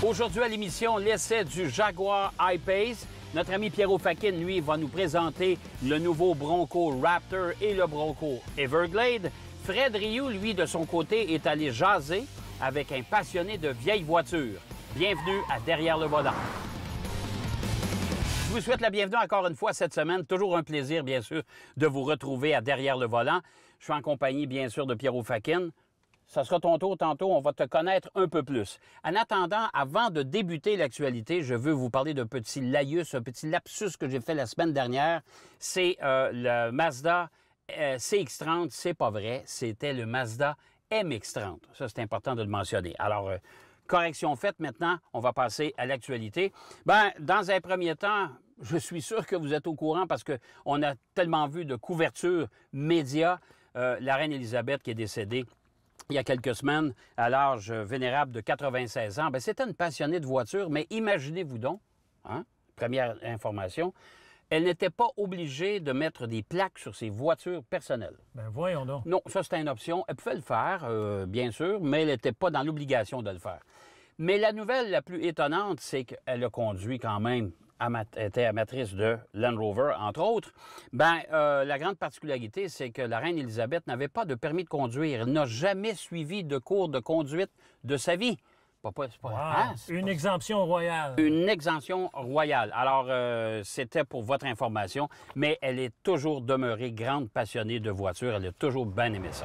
Aujourd'hui à l'émission, l'essai du Jaguar I-Pace. Notre ami Pierrot Fakin, lui, va nous présenter le nouveau Bronco Raptor et le Bronco Everglade. Fred Rioux, lui, de son côté, est allé jaser avec un passionné de vieilles voitures. Bienvenue à Derrière le volant. Je vous souhaite la bienvenue encore une fois cette semaine. Toujours un plaisir, bien sûr, de vous retrouver à Derrière le volant. Je suis en compagnie, bien sûr, de Pierrot Fakin. Ça sera ton tour tantôt, on va te connaître un peu plus. En attendant, avant de débuter l'actualité, je veux vous parler d'un petit laïus, un petit lapsus que j'ai fait la semaine dernière. C'est le Mazda CX-30, c'est pas vrai, c'était le Mazda MX-30. Ça, c'est important de le mentionner. Alors, correction faite, maintenant, on va passer à l'actualité. Bien, dans un premier temps, je suis sûr que vous êtes au courant parce qu'on a tellement vu de couverture médias. La reine Élisabeth qui est décédée il y a quelques semaines, à l'âge vénérable de 96 ans. Bien, c'était une passionnée de voiture, mais imaginez-vous donc, hein, première information, elle n'était pas obligée de mettre des plaques sur ses voitures personnelles. Ben voyons donc. Non, ça, c'était une option. Elle pouvait le faire, bien sûr, mais elle n'était pas dans l'obligation de le faire. Mais la nouvelle la plus étonnante, c'est qu'elle a conduit quand même, était amatrice de Land Rover, entre autres. Ben, la grande particularité, c'est que la reine Élisabeth n'avait pas de permis de conduire. Elle n'a jamais suivi de cours de conduite de sa vie. Une exemption royale. Une exemption royale. Alors, c'était pour votre information, mais elle est toujours demeurée grande passionnée de voitures. Elle a toujours bien aimé ça.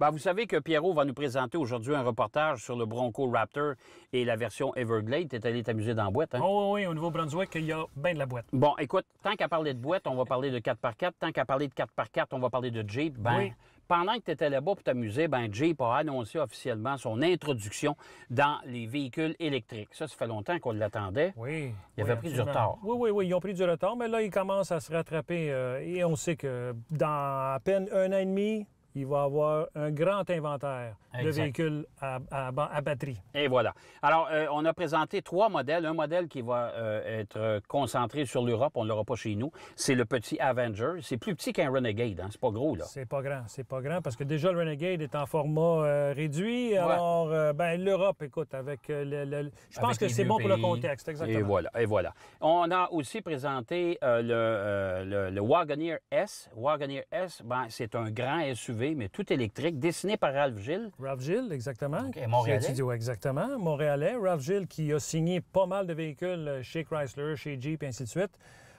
Ben, vous savez que Pierrot va nous présenter aujourd'hui un reportage sur le Bronco Raptor et la version Everglade. T'es allé t'amuser dans la boîte, hein? Oh oui, au Nouveau-Brunswick, il y a bien de la boîte. Bon, écoute, tant qu'à parler de boîte, on va parler de 4x4. Tant qu'à parler de 4x4, on va parler de Jeep. Ben, oui. Pendant que tu étais là-bas pour t'amuser, ben Jeep a annoncé officiellement son introduction dans les véhicules électriques. Ça fait longtemps qu'on l'attendait. Oui. Il avait pris du retard. Oui, ils ont pris du retard, mais là, ils commencent à se rattraper. Et on sait que dans à peine un an et demi, il va avoir un grand inventaire de véhicules à batterie. Et voilà. Alors, on a présenté 3 modèles. Un modèle qui va être concentré sur l'Europe. On ne l'aura pas chez nous. C'est le petit Avenger. C'est plus petit qu'un Renegade. Hein? C'est pas gros, là. C'est pas grand parce que déjà, le Renegade est en format réduit. Alors, l'Europe, écoute, avec je pense que c'est bon pour le contexte, exactement. Et voilà. On a aussi présenté le Wagoneer S. Wagoneer S, ben, c'est un grand SUV, mais tout électrique, dessiné par Ralph Gilles. Ralph Gilles, exactement. Okay, Montréalais. Exactement. Montréalais. Ralph Gilles qui a signé pas mal de véhicules chez Chrysler, chez Jeep, et ainsi de suite.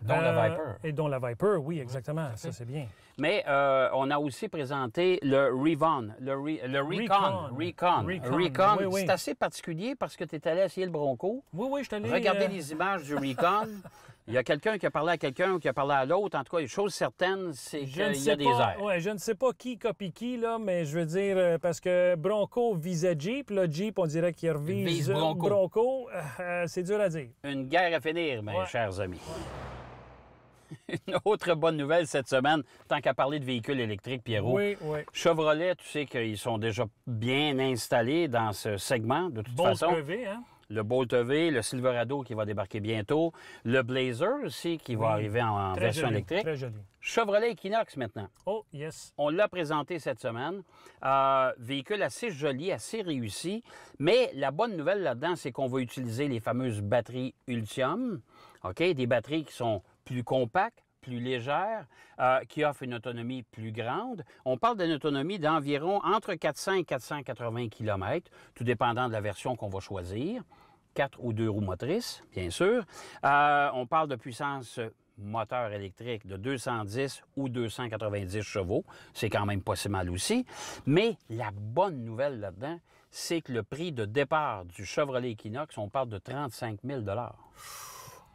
Dont la Viper. Et dont la Viper, oui, exactement. Okay. Ça, c'est bien. Mais on a aussi présenté le Recon. Oui. C'est assez particulier parce que tu es allé essayer le Bronco. Oui, je suis allé... Regardez les images du Recon. Il y a quelqu'un qui a parlé à quelqu'un ou qui a parlé à l'autre. En tout cas, une chose certaine, c'est qu'il y a des airs. Oui, je ne sais pas qui copie qui, là, mais je veux dire, parce que Bronco visait Jeep. Là, Jeep, on dirait qu'il revise Bronco. C'est dur à dire. Une guerre à finir, mes chers amis. Une autre bonne nouvelle cette semaine, tant qu'à parler de véhicules électriques, Pierrot. Oui. Chevrolet, tu sais qu'ils sont déjà bien installés dans ce segment, de toute façon. Bolt EV, hein? Le Bolt EV, le Silverado qui va débarquer bientôt, le Blazer aussi qui va arriver en version électrique. Très joli. Chevrolet Equinox maintenant. Oh, yes. On l'a présenté cette semaine. Véhicule assez joli, assez réussi. Mais la bonne nouvelle là-dedans, c'est qu'on va utiliser les fameuses batteries Ultium. OK? Des batteries qui sont plus compactes, plus légères, qui offrent une autonomie plus grande. On parle d'une autonomie d'environ entre 400 et 480 km, tout dépendant de la version qu'on va choisir. 4 ou 2 roues motrices, bien sûr. On parle de puissance moteur électrique de 210 ou 290 chevaux. C'est quand même pas si mal aussi. Mais la bonne nouvelle là-dedans, c'est que le prix de départ du Chevrolet Equinox, on parle de 35 000 $.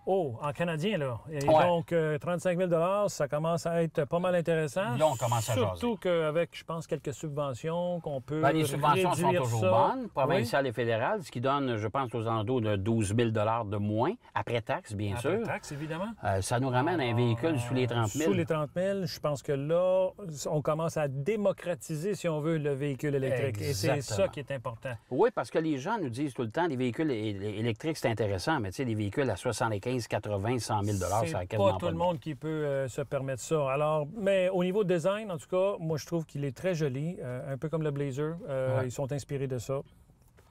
Oh, en canadien, là. Et donc, 35 000 ça commence à être pas mal intéressant. Là, on commence à jaser. Surtout qu'avec, je pense, quelques subventions qu'on peut les subventions sont toujours bonnes, provinciales et fédérales, ce qui donne, je pense, aux alentours de 12 000 $ de moins, après taxe, bien sûr. Après taxe, évidemment. Ça nous ramène à un véhicule sous les 30 000. Sous les 30 000, je pense que là, on commence à démocratiser, si on veut, le véhicule électrique. Exactement. Et c'est ça qui est important. Oui, parce que les gens nous disent tout le temps, les véhicules électriques, c'est intéressant, mais tu sais, les véhicules à 75 80, 100 000 $, ça a quasiment pas tout le monde qui peut se permettre ça. Alors, mais au niveau design, en tout cas, moi, je trouve qu'il est très joli, un peu comme le Blazer. Ils sont inspirés de ça.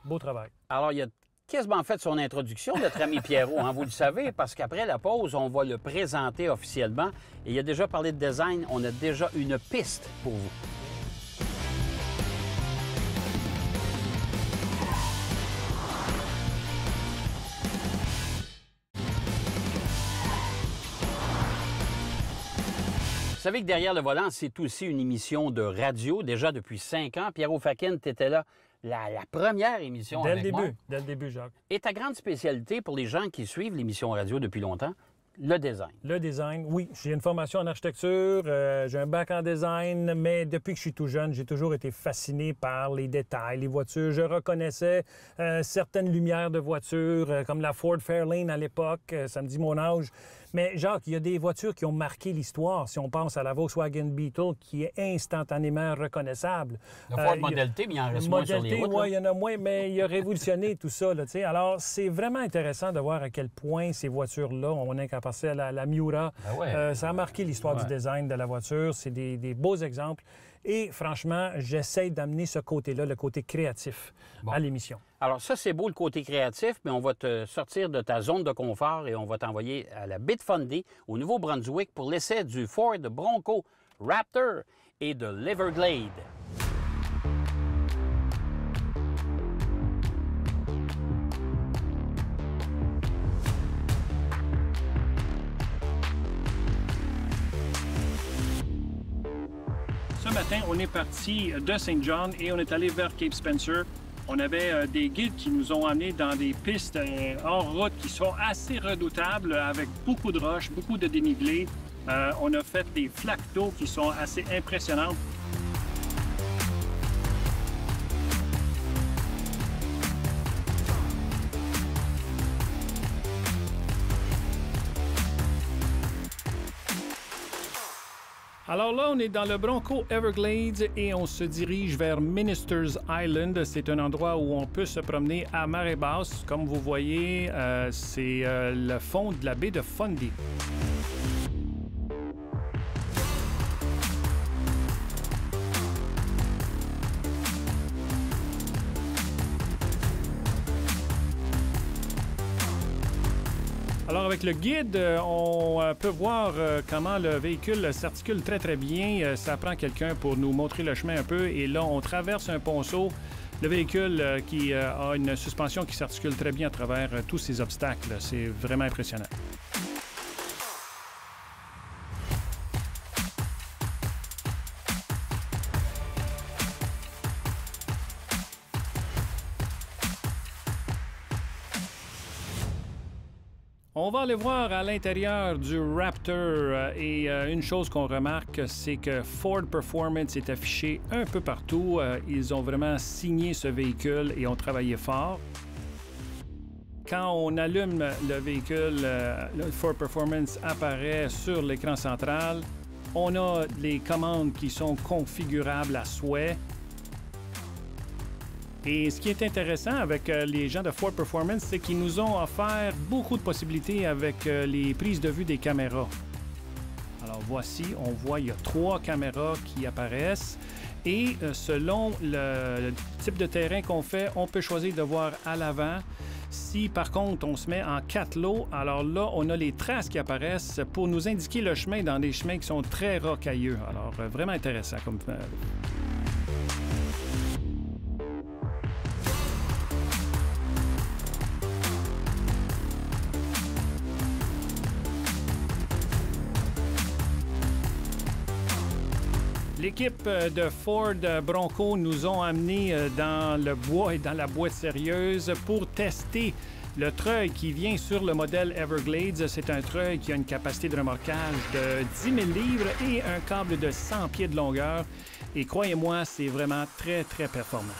Beau travail. Alors, il y a quasiment fait son introduction, notre ami Pierrot, hein, vous le savez, parce qu'après la pause, on va le présenter officiellement. Et il a déjà parlé de design, on a déjà une piste pour vous. Vous savez que Derrière le volant, c'est aussi une émission de radio, déjà depuis 5 ans. Pierrot Fakin, tu étais là, la première émission avec moi. Dès le début, Jacques. Et ta grande spécialité pour les gens qui suivent l'émission radio depuis longtemps, le design. Le design, oui. J'ai une formation en architecture, j'ai un bac en design, mais depuis que je suis tout jeune, j'ai toujours été fasciné par les détails, les voitures. Je reconnaissais certaines lumières de voitures, comme la Ford Fairlane à l'époque, ça me dit mon âge. Mais Jacques, il y a des voitures qui ont marqué l'histoire. Si on pense à la Volkswagen Beetle, qui est instantanément reconnaissable. Le Ford Model T, mais il en reste moins sur les routes. Oui, il y en a moins, mais il a révolutionné tout ça. Là, alors, c'est vraiment intéressant de voir à quel point ces voitures-là, on a qu'à passer à la Miura. Ben ouais. Ça a marqué l'histoire du design de la voiture. C'est des beaux exemples. Et franchement, j'essaie d'amener ce côté-là, le côté créatif, à l'émission. Alors ça, c'est beau le côté créatif, mais on va te sortir de ta zone de confort et on va t'envoyer à la Bitfundy, au Nouveau-Brunswick, pour l'essai du Ford Bronco Raptor et de l'Everglade. Ce matin, on est parti de Saint John et on est allé vers Cape Spencer. On avait des guides qui nous ont amenés dans des pistes hors route qui sont assez redoutables, avec beaucoup de roches, beaucoup de dénivelés. On a fait des flaques d'eau qui sont assez impressionnantes. Alors là, on est dans le Bronco Everglades et on se dirige vers Ministers Island. C'est un endroit où on peut se promener à marée basse. Comme vous voyez, c'est le fond de la baie de Fundy. Alors, avec le guide, on peut voir comment le véhicule s'articule très, très bien. Ça prend quelqu'un pour nous montrer le chemin un peu. Et là, on traverse un ponceau. Le véhicule qui a une suspension qui s'articule très bien à travers tous ces obstacles. C'est vraiment impressionnant. On va aller voir à l'intérieur du Raptor et une chose qu'on remarque, c'est que Ford Performance est affiché un peu partout. Ils ont vraiment signé ce véhicule et ont travaillé fort. Quand on allume le véhicule, le Ford Performance apparaît sur l'écran central. On a les commandes qui sont configurables à souhait. Et ce qui est intéressant avec les gens de Ford Performance, c'est qu'ils nous ont offert beaucoup de possibilités avec les prises de vue des caméras. Alors voici, on voit, il y a 3 caméras qui apparaissent. Et selon le type de terrain qu'on fait, on peut choisir de voir à l'avant. Si par contre on se met en 4 lots, alors là, on a les traces qui apparaissent pour nous indiquer le chemin dans des chemins qui sont très rocailleux. Alors vraiment intéressant comme... L'équipe de Ford Bronco nous ont amenés dans le bois et dans la boîte sérieuse pour tester le treuil qui vient sur le modèle Everglades. C'est un treuil qui a une capacité de remorquage de 10 000 livres et un câble de 100 pieds de longueur. Et croyez-moi, c'est vraiment très, très performant.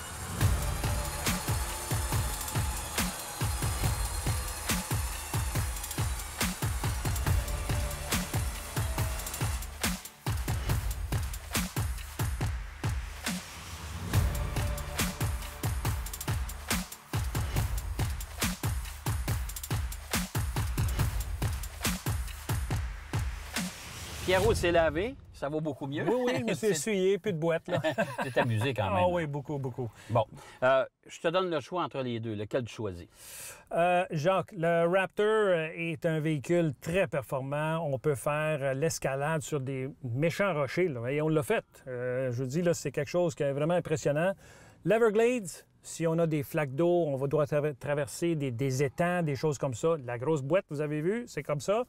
Pierrot s'est lavé, Ça vaut beaucoup mieux. Oui, oui, je me suis essuyé, plus de boîte, là. C'est amusé quand même. Ah oui, beaucoup, beaucoup. Bon, je te donne le choix entre les deux. Lequel tu choisis? Jacques, le Raptor est un véhicule très performant. On peut faire l'escalade sur des méchants rochers, là, et on l'a fait. Je vous dis, là, c'est quelque chose qui est vraiment impressionnant. L'Everglades, si on a des flaques d'eau, on va devoir traverser des étangs, des choses comme ça. La grosse boîte, vous avez vu, c'est comme ça.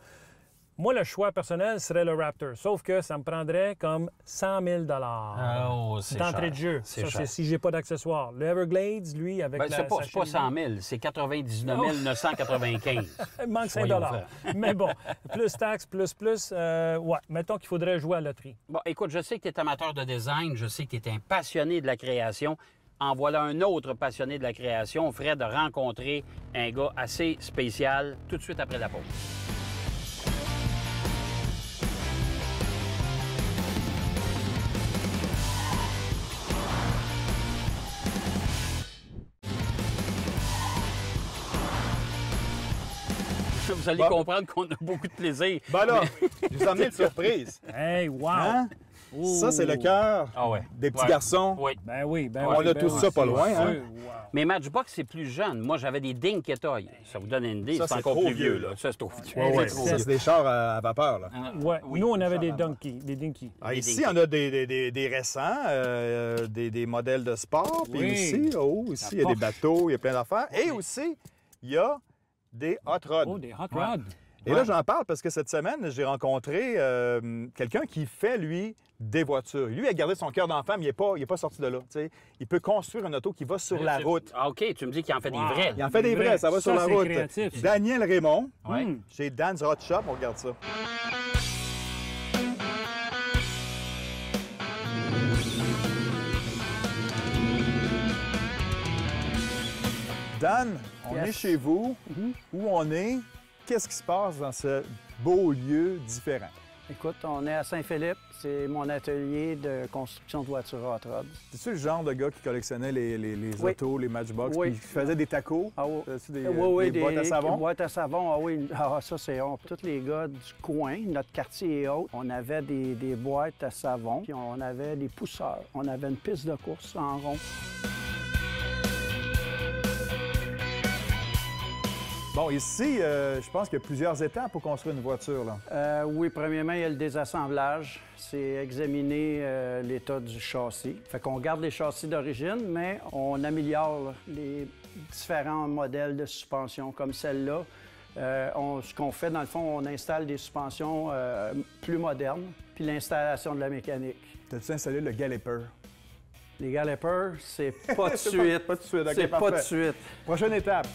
Moi, le choix personnel serait le Raptor, sauf que ça me prendrait comme 100 000 Oh, c'est d'entrée cher. de jeu. C'est Ça, cher. c'est si j'ai pas d'accessoires. Le Everglades, lui, avec Ben, c'est pas sa 100 000, c'est 99 995. il manque 5 Soyons $. Mais bon, plus taxes, plus, ouais, mettons qu'il faudrait jouer à la loterie. Bon, écoute, je sais que tu es amateur de design, je sais que tu es un passionné de la création. En voilà un autre passionné de la création, Fred, de rencontrer un gars assez spécial tout de suite après la pause. Vous allez comprendre qu'on a beaucoup de plaisir. Ben là, je vous ai amené une surprise. Hey, wow! Hein? Oh. Ça, c'est le cœur Ah ouais. des petits Ouais. garçons. Oui. Ben oui, ben On oui. a ben tous oui. ça pas loin, hein? Oui, wow. Mais Matchbox, c'est plus jeune. Moi, j'avais des Dinky-Toy. Ça vous donne une idée, Ça, c'est c'est encore trop plus vieux. vieux, Là. là. Ça, c'est trop vieux. Ouais, Ouais, c'est- c'est des chars à vapeur, là. Ouais. Oui. Nous, on avait des Dinky. Ah, Des ici, Dinky. on a des récents, des modèles de sport. Puis Oui. aussi, ici, il y a des Porsche. bateaux, il y a plein d'affaires. Et aussi, il y a des hot rods. Oh, des hot rods. Et là, j'en parle parce que cette semaine, j'ai rencontré quelqu'un qui fait, lui, des voitures. Lui, il a gardé son cœur d'enfant, mais il n'est pas sorti de là. Tu sais. Il peut construire une auto qui va sur la route. Ah, OK, tu me dis qu'il en fait Wow. des vrais. Il en fait des vrais, ça va sur la c'est route. créatif, ça. Daniel Raymond, Ouais. chez Dan's Hot Shop, on regarde ça. Dan, on Yes. est chez vous. Où on est? Qu'est-ce qui se passe dans ce beau lieu différent? Écoute, on est à Saint-Philippe. C'est mon atelier de construction de voitures hot rod. Es-tu le genre de gars qui collectionnait les Oui. autos, les Matchbox, Oui. puis qui faisait des tacos? Ah oui. As-tu des, Oui, boîtes à savon? Des boîtes à savon, ah oui. Ah, ça, c'est on. Tous les gars du coin, notre quartier est haut. On avait des boîtes à savon, puis on avait des pousseurs. On avait une piste de course en rond. Bon, ici, je pense qu'il y a plusieurs étapes pour construire une voiture, là. Oui, premièrement, il y a le désassemblage. C'est examiner l'état du châssis. Fait qu'on garde les châssis d'origine, mais on améliore les différents modèles de suspension, comme celle-là. Ce qu'on fait, dans le fond, on installe des suspensions plus modernes, puis l'installation de la mécanique. T'as-tu installé le Galloper? Les Gallipers, c'est pas de suite. Pas de suite, OK, C'est pas de parfait. suite. Prochaine étape.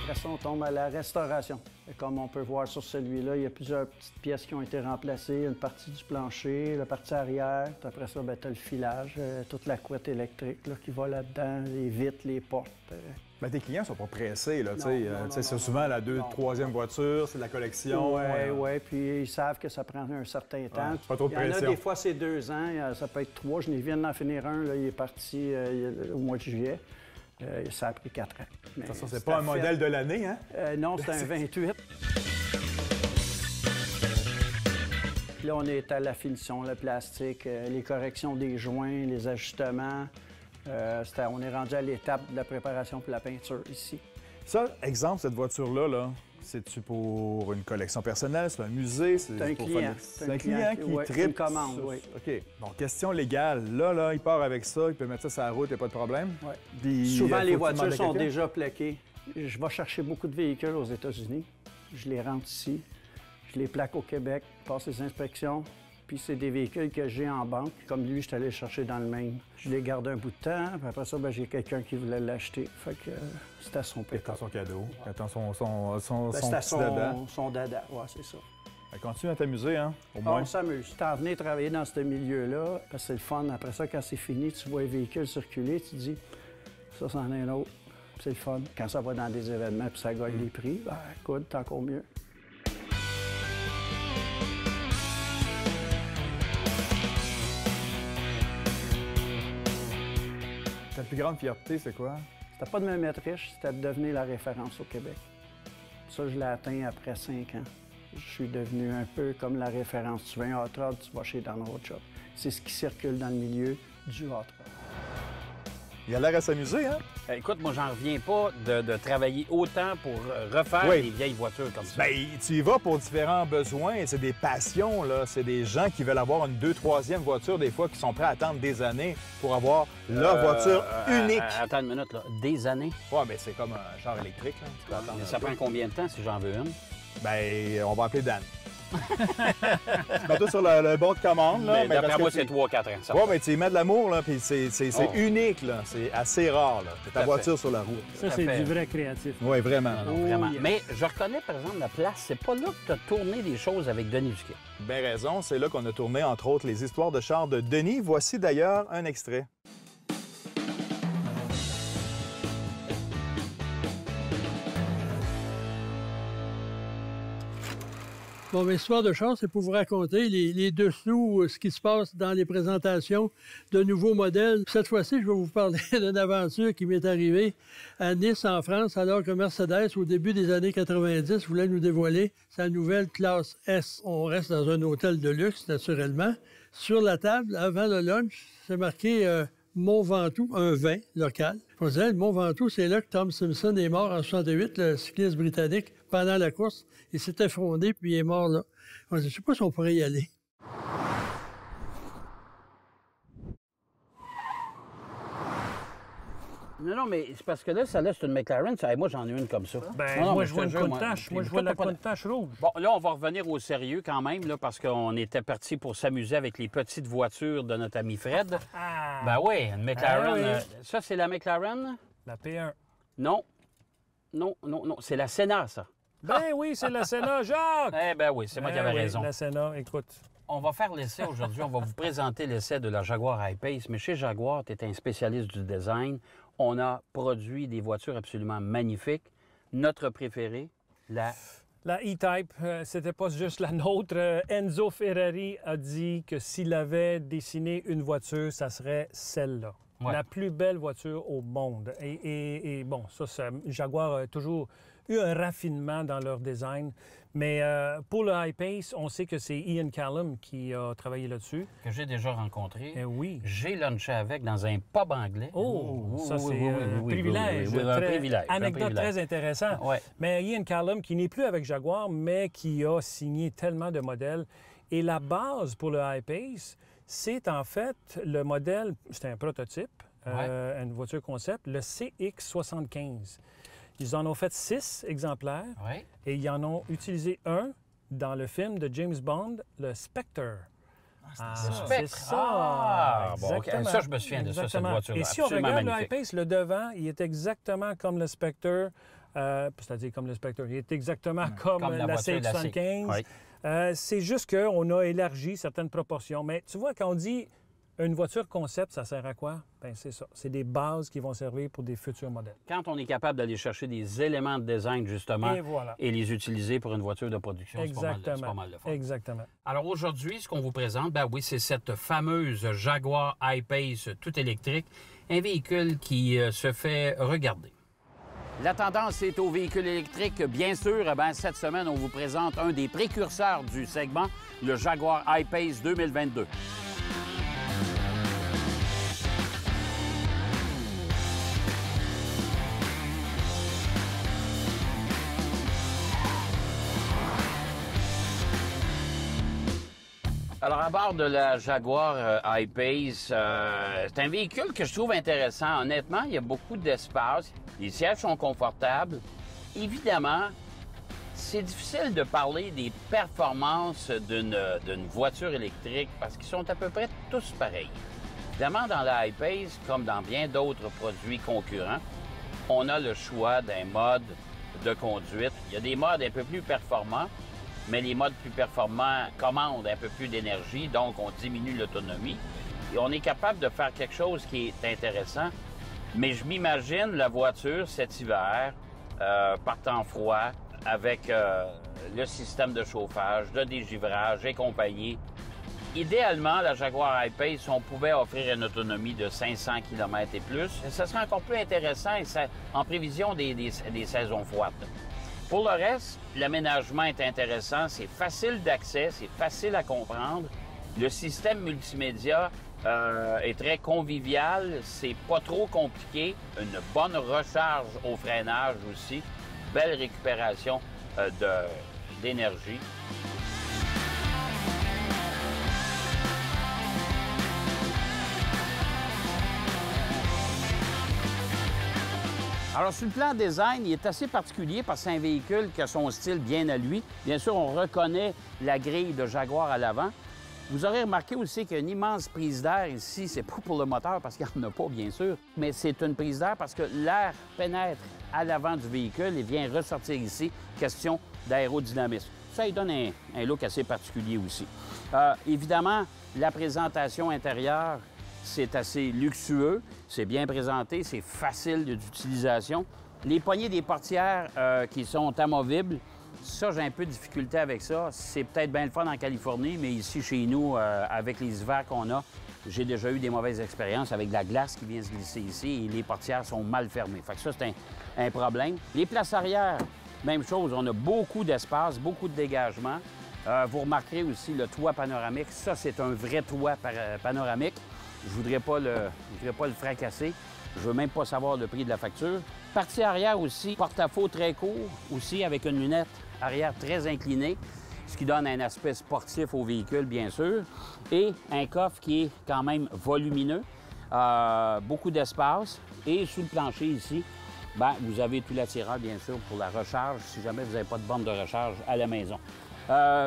Après ça, on tombe à la restauration. Et comme on peut voir sur celui-là, il y a plusieurs petites pièces qui ont été remplacées. Une partie du plancher, la partie arrière. Puis après ça, tu as le filage, toute la couette électrique là, qui va là-dedans, les vitres, les portes. Ben, tes clients sont pas pressés, là, tu sais. Non, non, Tu sais, c'est non, souvent la non. troisième voiture, c'est de la collection. Oui. Puis ils savent que ça prend un certain temps. pas trop de Il y en a pression. des fois, c'est 2 ans. Ça peut être 3. Je viens d'en finir un. Là, il est parti au mois de juillet. Ça a pris 4 ans. Mais Ça, c'est c'était pas un fait. modèle de l'année, hein? Non, c'est un 28. Puis là, on est à la finition, le plastique, les corrections des joints, les ajustements. On est rendu à l'étape de la préparation pour la peinture ici. Ça, exemple, cette voiture-là, là, c'est-tu pour une collection personnelle? C'est un musée? C'est un pour client. faire- C'est un client qui ouais, tripe une commande, sur- oui. OK. Bon, question légale. Là, il part avec ça, il peut mettre ça sur la route, il n'y a pas de problème. Ouais. Puis, Souvent, faut les que tu voitures demandes à sont quelqu'un. déjà plaquées. Je vais chercher beaucoup de véhicules aux États-Unis. Je les rentre ici. Je les plaque au Québec, passe les inspections. Puis c'est des véhicules que j'ai en banque. Comme lui, je suis allé le chercher dans le Maine. Je les garde un bout de temps. Puis après ça, j'ai quelqu'un qui voulait l'acheter. Fait que c'était à son Attends pick-up. son cadeau, attends son Ben, petit c'était dada. son dada. Ouais, c'est ça. Ben, continue à t'amuser, hein, au Ah, moins. on s'amuse. T'en venais travailler dans ce milieu-là, parce que c'est le fun. Après ça, quand c'est fini, tu vois les véhicules circuler, tu te dis, ça, c'en est un autre. Puis c'est le fun. Quand ça va dans des événements puis ça gagne les prix, ben écoute, c'est encore mieux. Ta plus grande fierté, c'est quoi? C'était pas de me mettre riche, c'était de devenir la référence au Québec. Ça, je l'ai atteint après 5 ans. Je suis devenu un peu comme la référence. Tu veux un hot rod, tu vas chez Don Hot Shop. C'est ce qui circule dans le milieu du hot rod. Il a l'air à s'amuser, hein? Écoute, moi, j'en reviens pas de travailler autant pour refaire Oui. des vieilles voitures comme ça. Bien, tu y vas pour différents besoins. C'est des passions, là. C'est des gens qui veulent avoir une 2e, 3e voiture, des fois, qui sont prêts à attendre des années pour avoir leur voiture unique. Attends une minute, là. Des années? Ouais, mais c'est comme un char électrique, là. Tu peux attendre Mais un ça peu. prend combien de temps si j'en veux une? Ben, on va appeler Dan. Mets-toi sur le bon de commande, là. Mais d'après parce moi, que c'est 3-4 ans. Ça Ouais, mais tu y mets de l'amour, là, puis c'est Oh. unique, là. C'est assez rare, là. C'est ta à voiture sur la route. Ça, à c'est fait. du vrai créatif. Oui, vraiment. Non, Oh, vraiment. yes. Mais je reconnais, par exemple, la place. C'est pas là que tu as tourné des choses avec Denis Duquet. Bien raison, c'est là qu'on a tourné, entre autres, les histoires de chars de Denis. Voici d'ailleurs un extrait. Bon, mes histoires de char, c'est pour vous raconter les dessous, ce qui se passe dans les présentations de nouveaux modèles. Cette fois-ci, je vais vous parler d'une aventure qui m'est arrivée à Nice, en France, alors que Mercedes, au début des années 90, voulait nous dévoiler sa nouvelle classe S. On reste dans un hôtel de luxe, naturellement. Sur la table, avant le lunch, c'est marqué Mont Ventoux, un vin local. On disait, le Mont Ventoux, c'est là que Tom Simpson est mort en 68, le cycliste britannique, pendant la course. Il s'est effondré, puis il est mort là. On dit, je ne sais pas si on pourrait y aller. Non, mais c'est parce que là, celle-là, c'est une McLaren. Ça, moi, j'en ai une comme ça. Ben, Non, non, moi, mais je vois te une jure, Countach. Moi, je toi, vois la t'as pas de- Countach rouge. Bon, là, on va revenir au sérieux quand même, là, parce qu'on était parti pour s'amuser avec les petites voitures de notre ami Fred. Ah! Ben oui, une McLaren. Ah oui. Ça, c'est la McLaren? La P1. Non. Non, c'est la Senna, ça. Ben oui, c'est la Senna, Jacques! Eh ben oui, c'est moi qui Ben avais oui, raison. La Senna, écoute. On va faire l'essai aujourd'hui. On va vous présenter l'essai de la Jaguar I-Pace. Mais chez Jaguar, tu es un spécialiste du design. On a produit des voitures absolument magnifiques. Notre préférée, la... La E-Type, c'était pas juste la nôtre. Enzo Ferrari a dit que s'il avait dessiné une voiture, ça serait celle-là. Ouais. La plus belle voiture au monde. Et bon, Jaguar a toujours eu un raffinement dans leur design. Mais pour le I-Pace, on sait que c'est Ian Callum qui a travaillé là-dessus. que j'ai déjà rencontrée. Eh oui. J'ai lunché avec dans un pub anglais. Oh, ça oui, c'est oui, un oui, privilège. oui, oui, un très- privilège, un Anecdote privilège. très intéressante. Ouais. Mais Ian Callum, qui n'est plus avec Jaguar, mais qui a signé tellement de modèles. Et la base pour le I-Pace, c'est en fait le modèle, c'est un prototype, une voiture concept, le CX75. Ils en ont fait 6 exemplaires Oui. et ils en ont utilisé un dans le film de James Bond, le Spectre. Ah, Le c'est Spectre. ça. Ah, bon, OK. Exactement. Ça, je me souviens de ça, cette Exactement. voiture-là. Et si on Absolument regarde magnifique. le I-Pace, le devant, il est exactement comme le Spectre, c'est-à-dire comme le Spectre, il est exactement comme, Comme la la voiture, la CX75. Oui. C'est juste qu'on a élargi certaines proportions. Mais tu vois, quand on dit une voiture concept, ça sert à quoi? Bien, c'est ça. C'est des bases qui vont servir pour des futurs modèles. Quand on est capable d'aller chercher des éléments de design, justement, Et voilà. et les utiliser pour une voiture de production, c'est pas mal, c'est pas mal de fun. Exactement. Alors aujourd'hui, ce qu'on vous présente, ben oui, c'est cette fameuse Jaguar I-Pace tout électrique, un véhicule qui se fait regarder. La tendance est au véhicule électrique, bien sûr. Eh bien, cette semaine, on vous présente un des précurseurs du segment, le Jaguar I-Pace 2022. Alors, à bord de la Jaguar I-Pace, c'est un véhicule que je trouve intéressant. Honnêtement, il y a beaucoup d'espace. Les sièges sont confortables. Évidemment, c'est difficile de parler des performances d'une voiture électrique parce qu'ils sont à peu près tous pareils. Évidemment, dans la I-Pace, comme dans bien d'autres produits concurrents, on a le choix d'un mode de conduite. Il y a des modes un peu plus performants, mais les modes plus performants commandent un peu plus d'énergie, donc on diminue l'autonomie. Et on est capable de faire quelque chose qui est intéressant. Mais je m'imagine la voiture cet hiver, par temps froid, avec le système de chauffage, de dégivrage et compagnie. Idéalement, la Jaguar I-Pace, on pouvait offrir une autonomie de 500 km et plus. Ça serait encore plus intéressant en prévision des saisons froides. Pour le reste, l'aménagement est intéressant, c'est facile d'accès, c'est facile à comprendre. Le système multimédia est très convivial, c'est pas trop compliqué, une bonne recharge au freinage aussi, belle récupération d'énergie. Alors, sur le plan design, il est assez particulier parce que c'est un véhicule qui a son style bien à lui. Bien sûr, on reconnaît la grille de Jaguar à l'avant. Vous aurez remarqué aussi qu'il y a une immense prise d'air ici. C'est pas pour le moteur parce qu'il n'y en a pas, bien sûr, mais c'est une prise d'air parce que l'air pénètre à l'avant du véhicule et vient ressortir ici. Question d'aérodynamisme. Ça lui donne un look assez particulier aussi. Évidemment, la présentation intérieure, c'est assez luxueux, c'est bien présenté, c'est facile d'utilisation. Les poignées des portières qui sont amovibles, ça, j'ai un peu de difficulté avec ça. C'est peut-être bien le fun en Californie, mais ici, chez nous, avec les hivers qu'on a, j'ai déjà eu des mauvaises expériences avec de la glace qui vient se glisser ici et les portières sont mal fermées. Fait que ça, c'est un problème. Les places arrière, même chose, on a beaucoup d'espace, beaucoup de dégagement. Vous remarquerez aussi le toit panoramique. Ça, c'est un vrai toit panoramique. Je voudrais pas le fracasser. Je veux même pas savoir le prix de la facture. Partie arrière aussi, porte-à-faux très court, aussi avec une lunette arrière très inclinée, ce qui donne un aspect sportif au véhicule, bien sûr. Et un coffre qui est quand même volumineux, beaucoup d'espace. Et sous le plancher ici, bien, vous avez tout l'attirant, bien sûr, pour la recharge, si jamais vous n'avez pas de borne de recharge à la maison.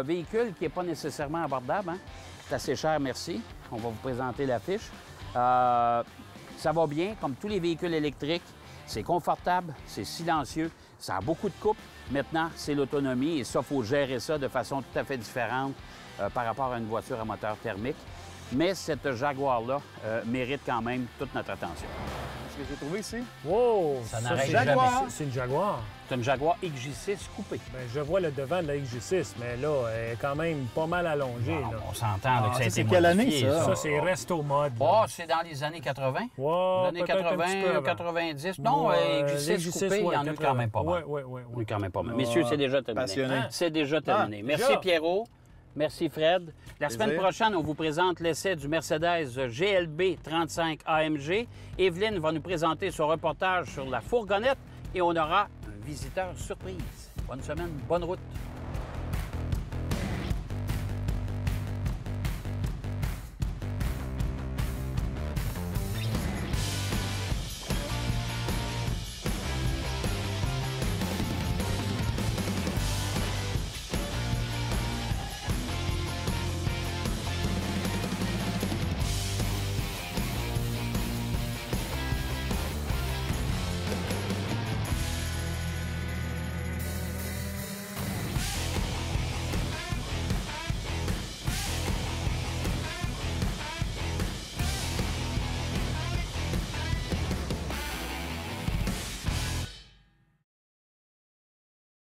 Véhicule qui n'est pas nécessairement abordable, hein? C'est assez cher, merci. On va vous présenter la fiche. Ça va bien, comme tous les véhicules électriques. C'est confortable, c'est silencieux, ça a beaucoup de couple. Maintenant, c'est l'autonomie et ça, il faut gérer ça de façon tout à fait différente par rapport à une voiture à moteur thermique. Mais cette Jaguar-là mérite quand même toute notre attention. Ce que j'ai trouvé ici. Wow! Ça n'arrête c'est jamais. C'est une Jaguar. C'est une Jaguar XJ6 coupée. Bien, je vois le devant de la XJ6, mais là, elle est quand même pas mal allongée. Bon, là. on s'entend que ça a été c'est quelle année, modifié, ça? Ça, c'est resto mode. là. Oh, c'est dans les années 80. Ouais, Les années peut-être un 80, petit peu avant. 90. Non, Ouais, XJ6 coupé, il y en a eu quand même pas mal. Oui. Il y en a eu quand même pas mal. Messieurs, c'est déjà terminé. Passionné. C'est déjà terminé. Merci déjà? Pierrot. Merci Fred. La Plaisir. semaine prochaine, on vous présente l'essai du Mercedes GLB 35 AMG. Evelyne va nous présenter son reportage sur la fourgonnette et on aura un visiteur surprise. Bonne semaine, bonne route.